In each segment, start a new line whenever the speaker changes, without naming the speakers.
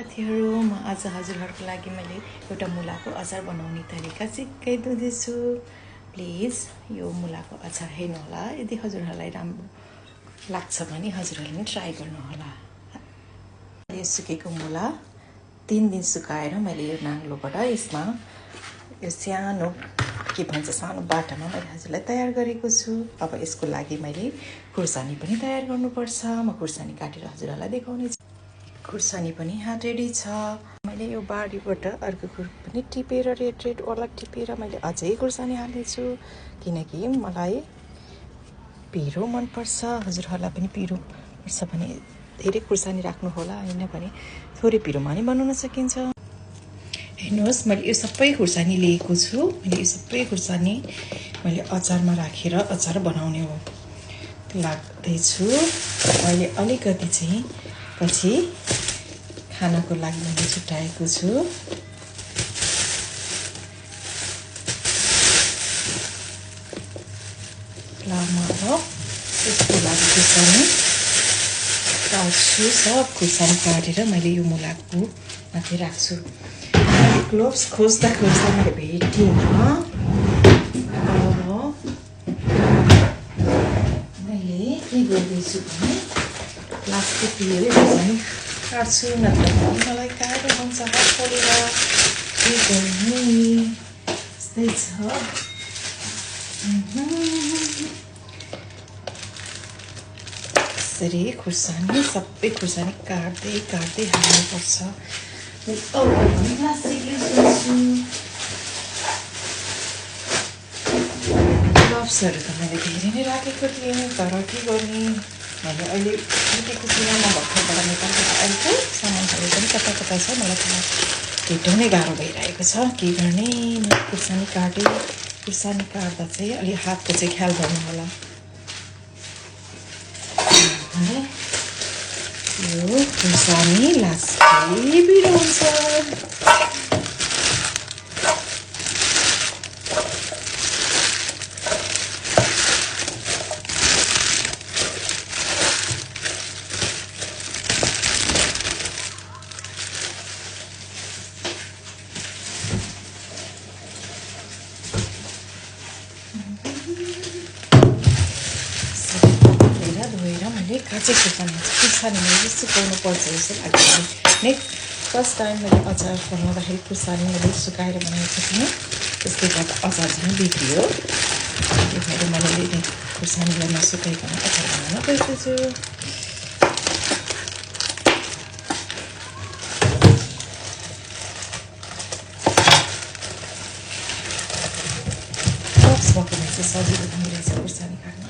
साथीहरु म आज हजुरहरुको लागि मैले एउटा मुलाको अचार बनाउने तरिका सिकाइदिन्छु। प्लिज यो मुलाको अचार हेर्नु होला। यदि हजुरहरुलाई राम्रो लाग्छ भने हजुरहरुले पनि ट्राई गर्नु होला। यो सुकेको मुला 3 दिन सुकाएर मैले यो नाङ्लोबाट यसमा यो सानो के भन्छ सानो बाटामा मैले हजुरलाई तयार गरेको छु। अब यसको लागि मैले खुर्सानी पनि तयार गर्नुपर्छ। म खुर्सानी काटेर हजुरहरुलाई देखाउने छु। खुर्सानी पनि यहाँ रेडी छ। मैले यो बारीबाट अर्को पनि टिपेर रेड वाला टिपेर मैले अझै खुर्सानी हाल्नेछु किनकि मलाई पिरो मन पर्छ। हजुरहरुलाई पनि पिरो पर्छ भने धेरै खुर्सानी राख्नु होला, हैन भने थोरै पिरोमा पनि बनाउन सकिन्छ। हेर्नुहोस् मैले यो सबै खुर्सानी लिएको छु। मैले यो सबै खुर्सानी मैले अचारमा राखेर अचार बनाउने हो लाग्दैछु। मैले अलिकति चाहिँ पछि खानाको लागि मैले छुट्याएको छु। यसको लागि खुर्सानी काट्छु। सब खुर्सानी काटेर मैले यो मुलाको माथि राख्छु। ग्लोभ्स खोज्दा मैले भेटिनँ। मैले के गर्दैछु भने प्लास्टिक लिएर खुर्सानी काट्छु, नत्र मलाई गाह्रो हुन्छ हात पोलेर के गर्ने। यस्तै छ। यसरी खुर्सानी सबै खुर्सानी काट्दै हाल्नुपर्छ। प्लास्टिक युज गर्छु। ग्लोभ्सहरू त मैले धेरै नै राखेको थिएँ, तर के गर्ने मैले अहिले फर्केको छुइनँ। म भर्खरबाट नेपालबाट आएको सामानहरू पनि कता छ मलाई थाहा भेटाउनै गाह्रो भइरहेको छ। के गर्ने खुर्सानी काट्दा चाहिँ अलि हातको चाहिँ ख्याल गर्नु होला। यो खुर्सानी लास्टै पिरो हुन्छ। धोएर मैले काँचै खुर्सानी मैले सुकाउनु पर्छ जस्तो लाग्छ। नेक्स्ट फर्स्ट टाइम मैले अचार बनाउँदाखेरि खुर्सानी मैले सुकाएर बनाएको थिएँ, त्यसले गर्दा अचार चाहिँ बिग्रियो। त्यही भएर मैले खुर्सानीलाई नसुकाइकन अचार बनाउन गइरहेछु। ग्लोभ्स भएको चाहिँ सजिलो पनि रहेछ खुर्सानी काट्न।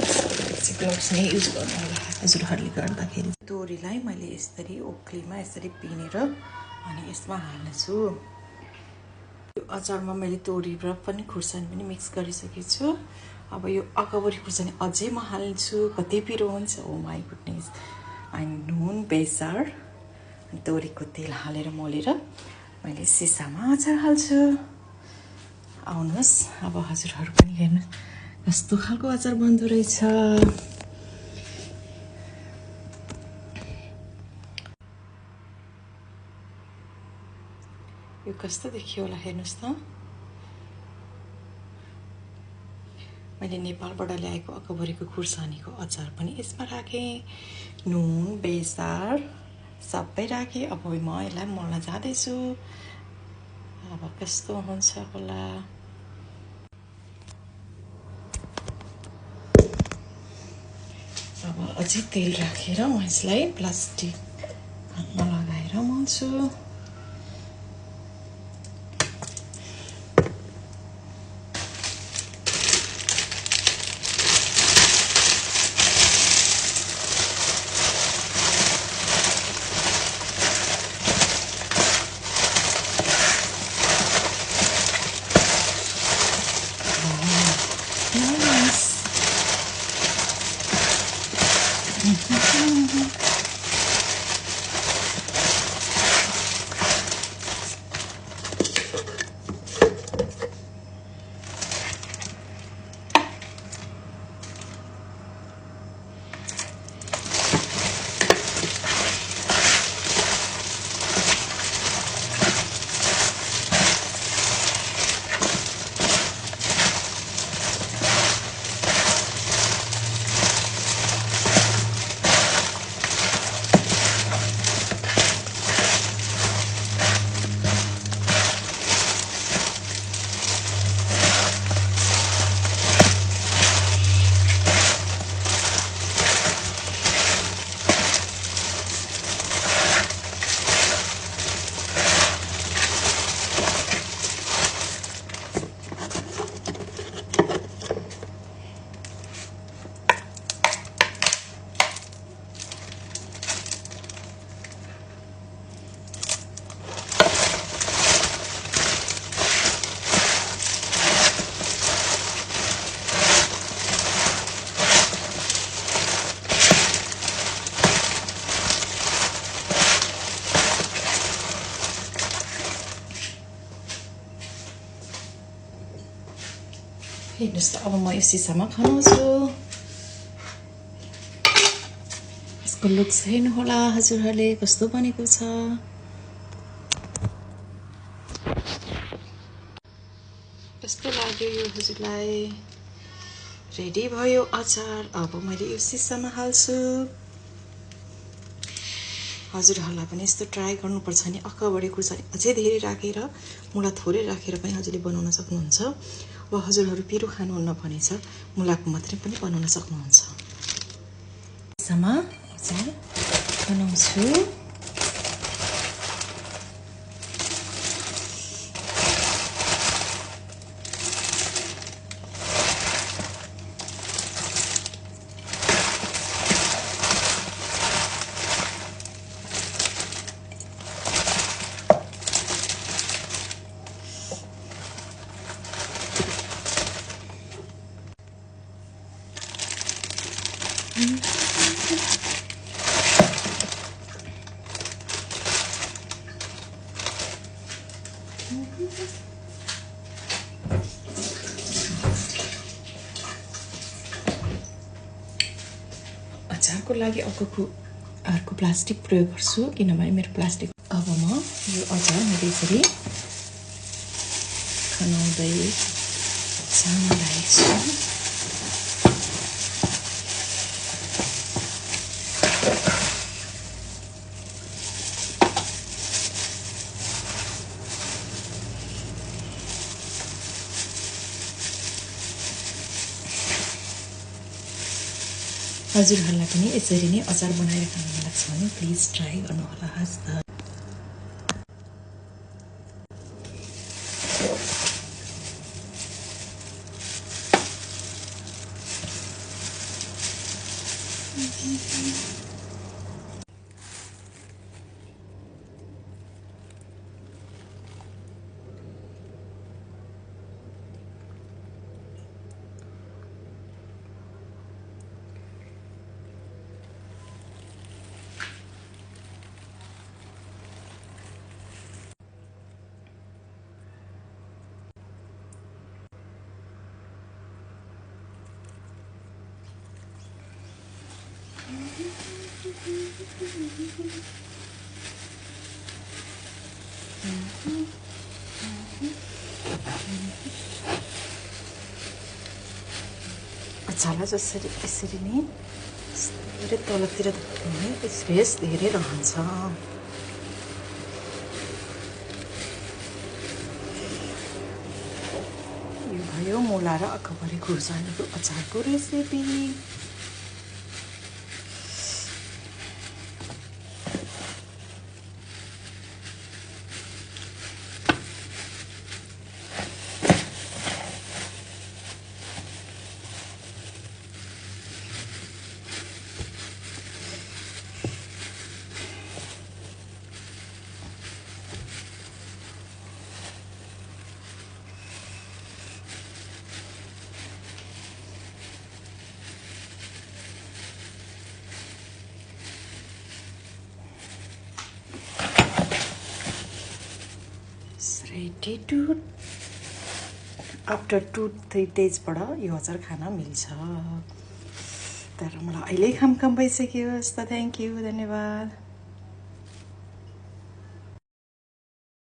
ग्लोभ्स नै युज गर्नु होला हजुरहरूले गर्दाखेरि। तोरीलाई मैले यसरी ओखलीमा यसरी पिनेर अनि यसमा हाल्नेछु। यो अचारमा मैले तोरी र पनि खुर्सानी पनि मिक्स गरिसकेको छु। अब यो अकबरी खुर्सानी अझै म हाल्छु। कति पिरो हुन्छ, ओ माई गुडनेस। अनि नुन, बेसार अनि तोरीको तेल हालेर मोलेर मैले सिसामा अचार हाल्छु। आउनुहोस् अब हजुरहरू पनि हेर्नु कस्तो खालको अचार बन्दो रहेछ। यो कस्तो देखियो होला हेर्नुहोस् त। मैले नेपालबाट ल्याएको अकबरीको खुर्सानीको अचार पनि यसमा राखेँ। नुन, बेसार सबै राखेँ। अब म यसलाई मोल्न जाँदैछु। अब कस्तो हुन्छ होला। अब अझै तेल राखेर म यसलाई प्लास्टिकमा लगाएर मोल्छु। हेर्नुहोस् त अब म यो सिसामा खनाउँछु यसको लुक्स हेर्नुहोला हजुरहरूले कस्तो बनेको छ कस्तो लाग्यो यो हजुरलाई रेडी भयो अचार अब मैले यो सिसामा हाल्छु हजुरहरूलाई पनि यस्तो ट्राई गर्नुपर्छ नि अक्कबडी खुर्सानी अझै धेरै राखेर मुला थोरै राखेर पनि हजुरले बनाउन सक्नुहुन्छ वा हजुरहरू पिरो खानुहुन्न भने चाहिँ मुलाको मात्रै पनि बनाउन सक्नुहुन्छ सिसामा अचार बनाउँछु अचारको लागि अर्को प्लास्टिक प्रयोग गर्छु किनभने मेरो प्लास्टिक अब म यो अचार मैले यसरी खनाउँदै सामलाइछु हजुरहरूलाई पनि यसरी नै अचार बनाएर खानु मन लाग्छ भने प्लिज ट्राई गर्नुहोला हस् त अचारलाई जसरी यसरी नै धेरै तलतिर धुने स्पेस धेरै रहन्छ यो भयो मुला र अकबरी खुर्सानीको अचारको रेसिपी रेडी टु आफ्टर 2-3 डेजबाट यो अचार खान मिल्छ तर मलाई अहिले काम भइसक्यो त थ्याङ्क यू धन्यवाद